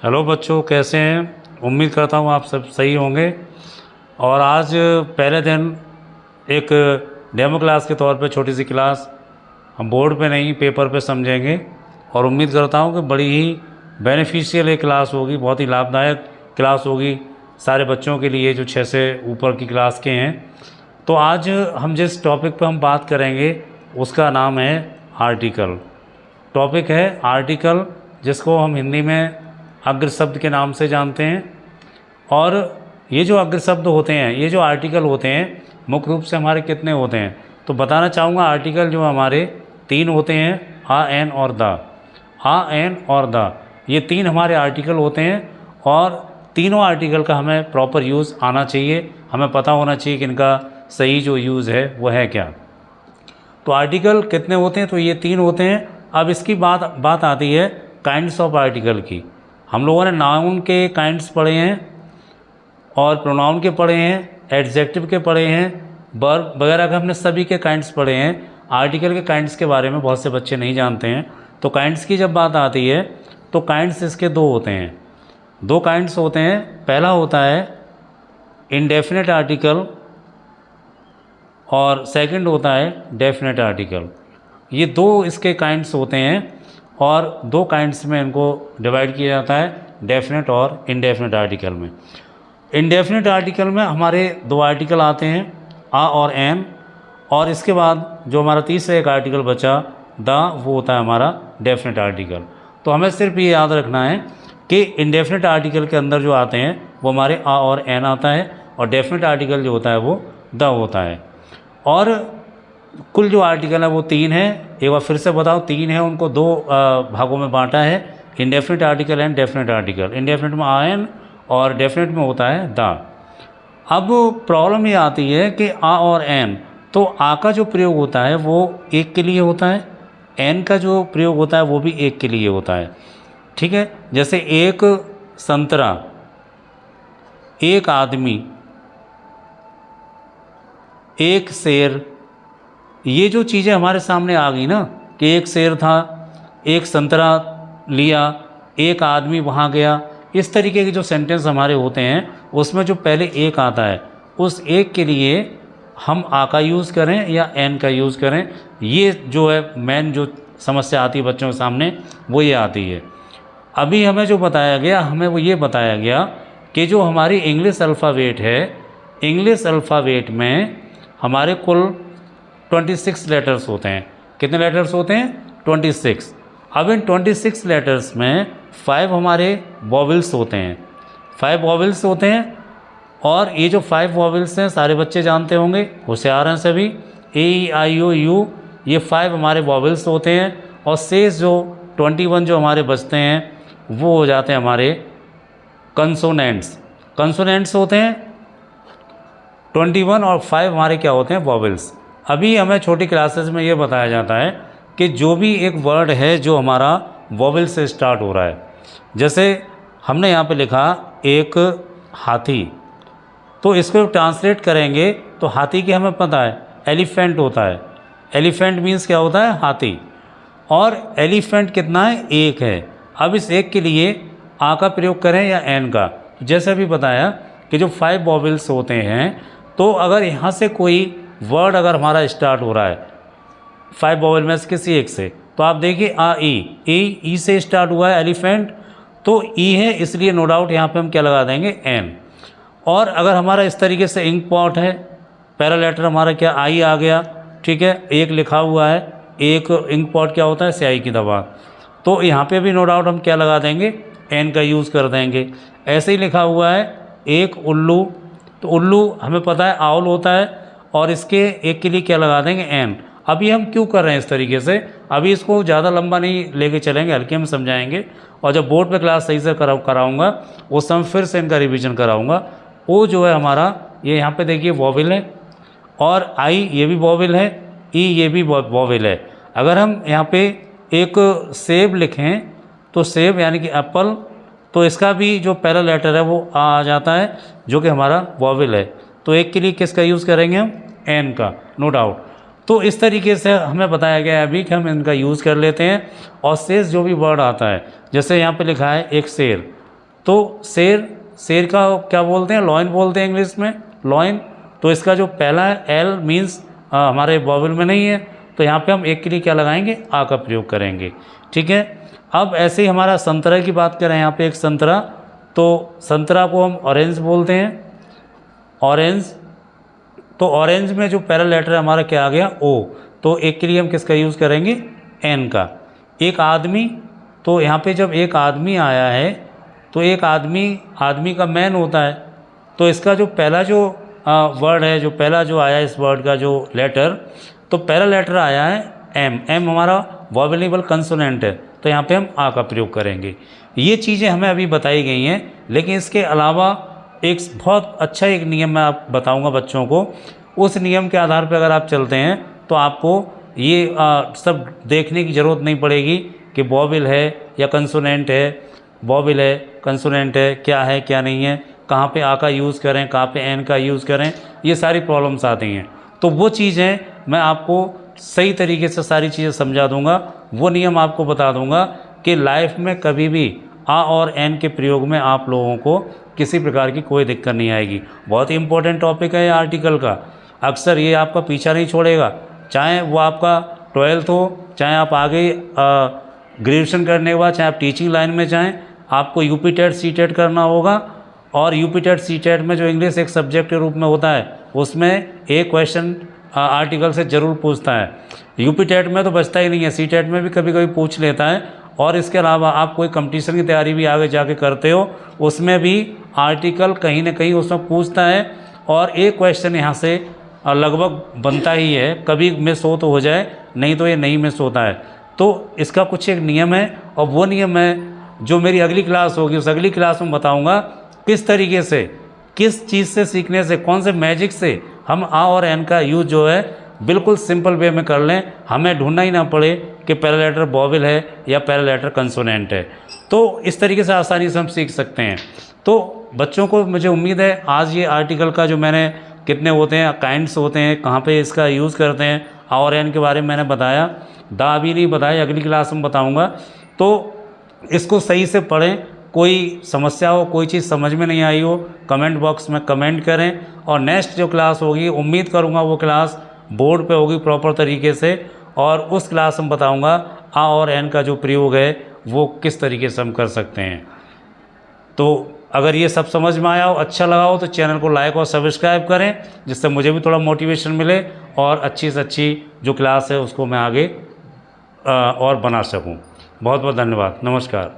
Hello बच्चों, कैसे हैं। उम्मीद करता हूँ आप सब सही होंगे। और आज पहले दिन एक डेमो क्लास के तौर पे छोटी सी क्लास हम बोर्ड पे नहीं पेपर पे समझेंगे। और उम्मीद करता हूँ कि बड़ी ही बेनिफिशियल एक क्लास होगी, बहुत ही लाभदायक क्लास होगी सारे बच्चों के लिए जो 6 से ऊपर की क्लास के हैं। तो आज हम जिस टॉपिक पे हम बात करेंगे उसका नाम है आर्टिकल। टॉपिक है आर्टिकल, जिसको हम हिंदी में अग्र शब्द के नाम से जानते हैं। और ये जो अग्र शब्द होते हैं, ये जो आर्टिकल होते हैं, मुख्य रूप से हमारे कितने होते हैं तो बताना चाहूँगा। आर्टिकल जो हमारे 3 होते हैं, आ, एन और द। आ, एन और द, ये 3 हमारे आर्टिकल होते हैं। और तीनों आर्टिकल का हमें प्रॉपर यूज़ आना चाहिए, हमें पता होना चाहिए कि इनका सही जो यूज़ है वो है क्या। तो आर्टिकल कितने होते हैं तो ये 3 होते हैं। अब इसकी बात आती है काइंड्स ऑफ आर्टिकल की। हम लोगों ने नाउन के काइंड्स पढ़े हैं और प्रोनाउन के पढ़े हैं, एडजेक्टिव के पढ़े हैं, वर्ब वगैरह के हमने सभी के काइंड्स पढ़े हैं। आर्टिकल के काइंड्स के बारे में बहुत से बच्चे नहीं जानते हैं। तो काइंड्स की जब बात आती है तो काइंड्स इसके 2 होते हैं, 2 काइंड्स होते हैं। पहला होता है इंडेफिनेट आर्टिकल और सेकंड होता है डेफिनेट आर्टिकल। ये 2 इसके काइंड्स होते हैं और 2 काइंड्स में इनको डिवाइड किया जाता है, डेफिनेट और इनडेफिनेट आर्टिकल में। इनडेफिनेट आर्टिकल में हमारे 2 आर्टिकल आते हैं, आ और एन। और इसके बाद जो हमारा तीसरा एक आर्टिकल बचा द, वो होता है हमारा डेफिनेट आर्टिकल। तो हमें सिर्फ ये याद रखना है कि इनडेफिनेट आर्टिकल के अंदर जो आते हैं वो हमारे आ और एन आता है, और डेफिनेट आर्टिकल जो होता है वो द होता है। और कुल जो आर्टिकल है वो 3 है। एक बार फिर से बताओ, 3 है, उनको 2 भागों में बांटा है, indefinite article and definite article. Indefinite में आ एन और डेफिनेट में होता है द। अब प्रॉब्लम ये आती है कि आ और एन, तो आ का जो प्रयोग होता है वो एक के लिए होता है, एन का जो प्रयोग होता है वो भी एक के लिए होता है। ठीक है, जैसे एक संतरा, एक आदमी, एक शेर, ये जो चीज़ें हमारे सामने आ गई ना कि एक शेर था, एक संतरा लिया, एक आदमी वहाँ गया, इस तरीके के जो सेंटेंस हमारे होते हैं उसमें जो पहले एक आता है उस एक के लिए हम आ का यूज़ करें या एन का यूज़ करें, ये जो है मेन जो समस्या आती है बच्चों के सामने वो ये आती है। अभी हमें जो बताया गया, हमें वो ये बताया गया कि जो हमारी इंग्लिश अल्फ़ाबेट है, इंग्लिश अल्फ़ाबेट में हमारे कुल 26 लेटर्स होते हैं। कितने लेटर्स होते हैं? 26। अब इन 26 लेटर्स में 5 हमारे वॉवेल्स होते हैं, 5 वॉवेल्स होते हैं। और ये जो 5 वॉवेल्स हैं सारे बच्चे जानते होंगे, होशियार हैं सभी। ए, ई, आई, ओ, यू, ये 5 हमारे वॉवेल्स होते हैं। और शेष जो 21 जो हमारे बचते हैं वो हो जाते हैं हमारे कंसोनेंट्स। कंसोनेंट्स होते हैं 21 और 5 हमारे क्या होते हैं? वॉवेल्स। अभी हमें छोटी क्लासेस में ये बताया जाता है कि जो भी एक वर्ड है जो हमारा वॉवेल से स्टार्ट हो रहा है, जैसे हमने यहाँ पे लिखा एक हाथी, तो इसको ट्रांसलेट करेंगे तो हाथी की हमें पता है एलिफेंट होता है। एलिफेंट मीन्स क्या होता है? हाथी। और एलिफेंट कितना है? एक है। अब इस एक के लिए आ का प्रयोग करें या एन का, जैसे अभी बताया कि जो 5 वॉवेल्स होते हैं, तो अगर यहाँ से कोई वर्ड अगर हमारा स्टार्ट हो रहा है 5 वॉवेल में से किसी एक से, तो आप देखिए आ, ई से स्टार्ट हुआ है एलिफेंट, तो ई है, इसलिए नो डाउट यहाँ पे हम क्या लगा देंगे? एन। और अगर हमारा इस तरीके से इंक पॉट है, पहला लेटर हमारा क्या? आई आ गया, ठीक है, एक लिखा हुआ है, एक इंक पॉट क्या होता है? स्याही की दवा, तो यहाँ पे भी नो डाउट हम क्या लगा देंगे? एन का यूज़ कर देंगे। ऐसे ही लिखा हुआ है एक उल्लू, तो उल्लू हमें पता है आउल होता है, और इसके एक के लिए क्या लगा देंगे? एन। अभी हम क्यों कर रहे हैं इस तरीके से? अभी इसको ज़्यादा लंबा नहीं लेके चलेंगे, हल्के में समझाएंगे। और जब बोर्ड पे क्लास सही से कराऊंगा उस समय फिर से इनका रिवीजन कराऊंगा। ओ जो है हमारा, ये यहाँ पे देखिए वॉवेल है, और आई ये भी वॉवेल है, ई ये भी वॉवेल है। अगर हम यहाँ पे एक सेब लिखें तो सेब यानी कि एप्पल, तो इसका भी जो पहला लेटर है वो आ जाता है, जो कि हमारा वॉवेल है। तो एक के लिए किसका यूज़ करेंगे हम? एन का, नो डाउट। तो इस तरीके से हमें बताया गया है अभी कि हम इनका यूज़ कर लेते हैं। और शेष जो भी वर्ड आता है, जैसे यहाँ पे लिखा है एक शेर, तो शेर, शेर का क्या बोलते हैं, लॉइन बोलते हैं इंग्लिश में, लॉइन। तो इसका जो पहला है एल मीन्स हमारे वॉवेल में नहीं है, तो यहाँ पे हम एक के लिए क्या लगाएंगे, आ का प्रयोग करेंगे। ठीक है। अब ऐसे ही हमारा संतरा की बात करें, यहाँ पे एक संतरा, तो संतरा को हम ऑरेंज बोलते हैं, ऑरेंज। तो ऑरेंज में जो पहला लेटर है हमारा क्या आ गया, ओ। तो एक के लिए हम किसका यूज़ करेंगे, एन का। एक आदमी, तो यहाँ पे जब एक आदमी आया है तो एक आदमी का मैन होता है, तो इसका जो पहला जो वर्ड है, जो पहला जो आया इस वर्ड का जो लेटर, तो पहला लेटर आया है एम। एम हमारा वॉवेलेबल कंसोनेंट है, तो यहाँ पे हम आ का प्रयोग करेंगे। ये चीज़ें हमें अभी बताई गई हैं, लेकिन इसके अलावा एक बहुत अच्छा एक नियम मैं आप बताऊंगा बच्चों को। उस नियम के आधार पर अगर आप चलते हैं तो आपको ये सब देखने की ज़रूरत नहीं पड़ेगी कि वॉवेल है या कंसोनेंट है, वॉवेल है, कंसोनेंट है, क्या है क्या नहीं है, कहाँ पे आ का यूज़ करें, कहाँ पे एन का यूज़ करें, ये सारी प्रॉब्लम्स आती हैं। तो वो चीज़ें मैं आपको सही तरीके से सारी चीज़ें समझा दूंगा, वो नियम आपको बता दूंगा कि लाइफ में कभी भी आ और एन के प्रयोग में आप लोगों को किसी प्रकार की कोई दिक्कत नहीं आएगी। बहुत ही इंपॉर्टेंट टॉपिक है ये आर्टिकल का, अक्सर ये आपका पीछा नहीं छोड़ेगा, चाहे वो आपका 12th हो, चाहे आप आगे ग्रेजुएशन करने के बाद चाहे आप टीचिंग लाइन में जाएँ, आपको यूपी टेट सी टेट करना होगा। और यूपी टेट सी टेट में जो इंग्लिश एक सब्जेक्ट के रूप में होता है, उसमें एक क्वेश्चन आर्टिकल से ज़रूर पूछता है। यूपी टेट में तो बचता ही नहीं है, सी टेट में भी कभी कभी पूछ लेता है। और इसके अलावा आप कोई कंपटीशन की तैयारी भी आगे जाके करते हो, उसमें भी आर्टिकल कहीं ना कहीं उसमें पूछता है, और एक क्वेश्चन यहाँ से लगभग बनता ही है, कभी मिस हो तो हो जाए, नहीं तो ये नहीं मिस होता है। तो इसका कुछ एक नियम है, और वो नियम है जो मेरी अगली क्लास होगी, उस अगली क्लास में बताऊंगा किस तरीके से, किस चीज़ से सीखने से, कौन से मैजिक से हम आ और एन का यूज जो है बिल्कुल सिंपल वे में कर लें, हमें ढूंढना ही ना पड़े कि पहला लेटर वॉवेल है या पहला लेटर कंसोनेंट है। तो इस तरीके से आसानी से हम सीख सकते हैं। तो बच्चों को मुझे उम्मीद है आज ये आर्टिकल का जो मैंने कितने होते हैं, काइंड्स होते हैं, कहाँ पे इसका यूज़ करते हैं, आ और एन के बारे में मैंने बताया, दा अभी नहीं बताया, अगली क्लास में बताऊँगा। तो इसको सही से पढ़ें, कोई समस्या हो, कोई चीज़ समझ में नहीं आई हो, कमेंट बॉक्स में कमेंट करें। और नेक्स्ट जो क्लास होगी, उम्मीद करूँगा वो क्लास बोर्ड पे होगी प्रॉपर तरीके से, और उस क्लास में बताऊँगा आ और एन का जो प्रयोग है वो किस तरीके से हम कर सकते हैं। तो अगर ये सब समझ में आया हो, अच्छा लगा हो, तो चैनल को लाइक और सब्सक्राइब करें, जिससे मुझे भी थोड़ा मोटिवेशन मिले और अच्छी से अच्छी जो क्लास है उसको मैं आगे और बना सकूं। बहुत बहुत धन्यवाद, नमस्कार।